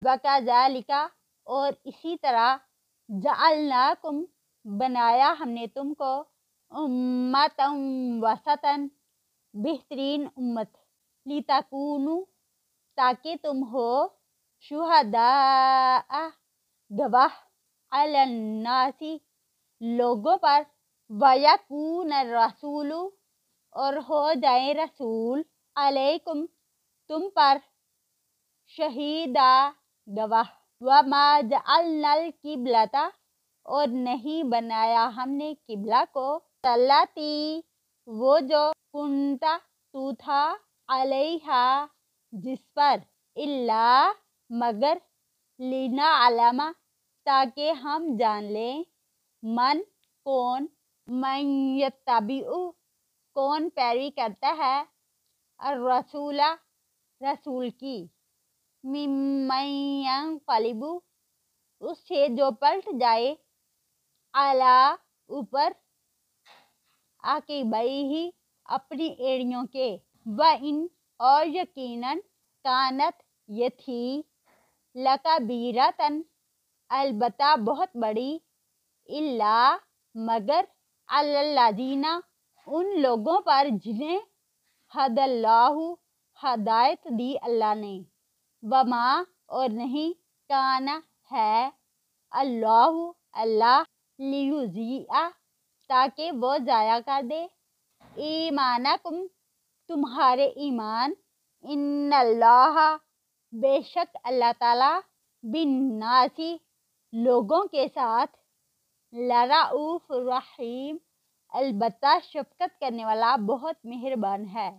وَكَذَلِكَ اور اسی طرح جعلناکم بنایا ہم نے تم کو امتً وسطاً بہترین امت لِتَکُونُوا تاکہ تم ہو شہداء گواہ علی الناس لوگوں پر وَیَکُونَ الرَّسُولُ اور ہو جائے رسول علیکم تم پر شہیدا گواہ وَمَا جَعَلْنَا الْقِبْلَةَ اور نہیں بنایا ہم نے قبلہ کو الَّتِی وہ جو کنتا تو تھا علیہا جس پر الا مگر لنعلم تاکہ ہم جان لیں من کون من یتبع کون پیروی کرتا ہے الرسول رسول کی ممن ینقلب اس سے جو پلٹ جائے اعلیٰ اوپر عقبیہ اپنی ایڑیوں کے وَإِنْ اور یقیناً کانت یہ تھی لَکَبِیرَةً البتہ بہت بڑی الا مگر علی الذین ان لوگوں پر جنہیں ہدی اللہ ہدایت دی اللہ نے وما اور نہیں کان ہے اللہ اللہ لیضیع تاکہ وہ ضائع کر دے ایمانکم تمہارے ایمان ان اللہ بے شک اللہ تعالی بالناس لوگوں کے ساتھ لرؤوف رحیم البتہ شفقت کرنے والا بہت مہربان ہے